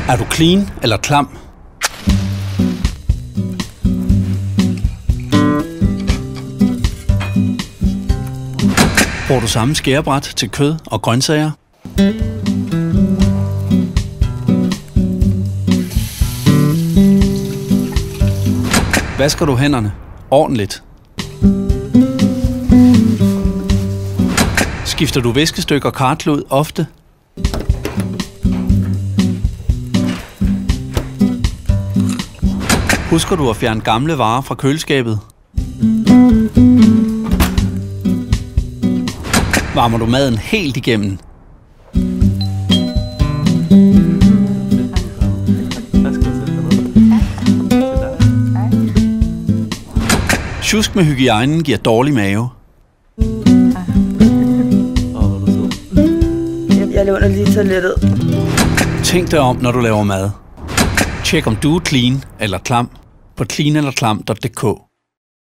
Er du clean eller klam? Bruger du samme skærebræt til kød og grøntsager? Vasker du hænderne ordentligt? Skifter du viskestykke og karklud ofte? Husker du at fjerne gamle varer fra køleskabet? Varmer du maden helt igennem? Sjusk med hygiejnen giver dårlig mave. Jeg låner lige toilettet. Tænk dig om, når du laver mad. Tjek om du er clean eller klam på cleanelerklam.dk.